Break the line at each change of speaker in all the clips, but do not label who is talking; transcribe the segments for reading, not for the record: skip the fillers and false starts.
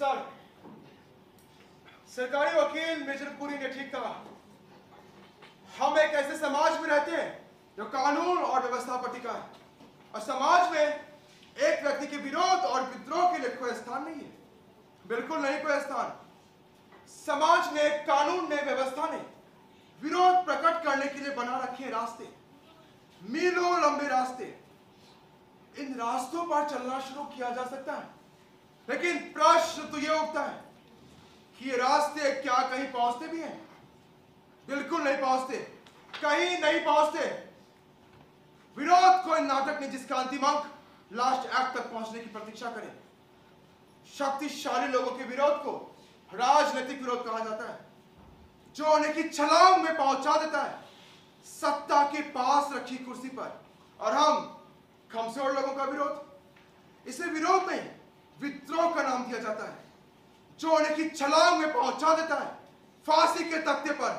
Sir, सरकारी वकील major Puri ने ठीक कहा। हम एक ऐसे समाज में रहते हैं जो कानून और व्यवस्था पर टिका है, और समाज में एक व्यक्ति के विरोध और विद्रोह के लिए कोई स्थान नहीं है। बिल्कुल नहीं कोई स्थान। समाज ने, कानून ने, व्यवस्था ने विरोध प्रकट करने के लिए बना रखे रास्ते, मीलों लंबे रास्ते। इन रास्तों पर चलना शुरू किया जा सकता है, लेकिन प्रश्न तो यह उठता है कि ये रास्ते क्या कहीं पहुंचते भी हैं? बिल्कुल नहीं पहुंचते, कहीं नहीं पहुंचते। विरोध कोई नाटक नहीं जिसका अंतिम अंक लास्ट एक्ट तक पहुंचने की प्रतीक्षा करे। शक्तिशाली लोगों के विरोध को राजनीतिक विरोध कहा जाता है, जो उन्हें की छलांग में पहुंचा देता है सत्ता के पास रखी कुर्सी पर। और हम कमजोर लोगों का विरोध, इसे विरोध नहीं विद्रोह का नाम दिया जाता है, जो उन्हें की छलांग में पहुंचा देता है फांसी के तख्ते पर।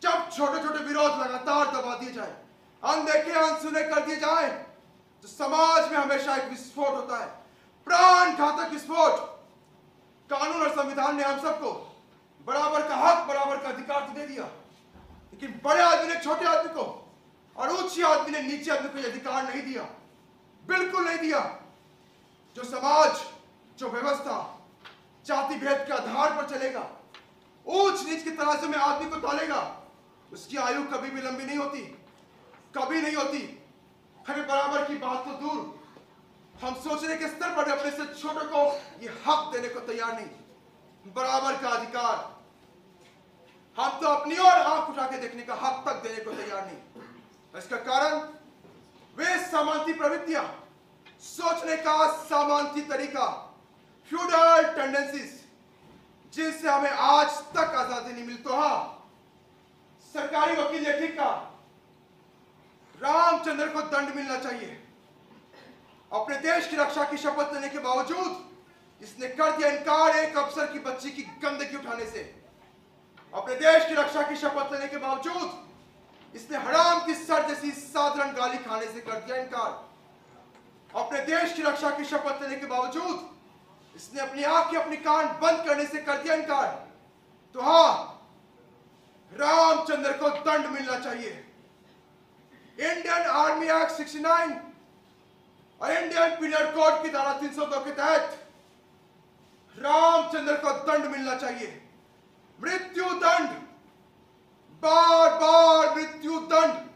जब छोटे छोटे विरोध लगातार दबा दिए जाए, अनदेखे अनसुने कर दिए जाए, तो समाज में हमेशा एक विस्फोट होता है, प्राण घातक विस्फोट। कानून और संविधान ने हम सबको बराबर का हक, बराबर का अधिकार तो दे दिया, लेकिन बड़े आदमी ने छोटे आदमी को और ऊंचे आदमी ने नीचे आदमी को अधिकार नहीं दिया, बिल्कुल नहीं दिया। जो समाज, जो व्यवस्था जाति भेद के आधार पर चलेगा, ऊंच नीच की तराजू में आदमी को तौलेगा, उसकी आयु कभी भी लंबी नहीं होती, कभी नहीं होती। हमें बराबर की बात तो दूर, हम सोचने के स्तर पर अपने से छोटे को ये हक देने को तैयार नहीं। बराबर का अधिकार, हम तो अपनी ओर आंख उठा के देखने का हक तक देने को तैयार नहीं। इसका कारण वे सामंती प्रवृत्तियां, सोचने का सामंती तरीका, फ्यूडल टेंडेंसीज, जिनसे हमें आज तक आजादी नहीं मिली। तो हाँ, सरकारी वकील ने ठीक कहा, रामचंद्र को दंड मिलना चाहिए। अपने देश की रक्षा की शपथ लेने के बावजूद इसने कर दिया इनकार एक अफसर की बच्ची की गंदगी उठाने से। अपने देश की रक्षा की शपथ लेने के बावजूद इसने हराम की सर जैसी साधारण गाली खाने से कर दिया इनकार। अपने देश की रक्षा की शपथ लेने के बावजूद इसने अपनी आंखें, अपनी कान बंद करने से कर दिया इनकार। तो हाँ, रामचंद्र को दंड मिलना चाहिए। इंडियन आर्मी एक्ट 69 और इंडियन पीनल कोड की धारा 302 के तहत रामचंद्र को दंड मिलना चाहिए। मृत्यु दंड, बार बार मृत्यु दंड।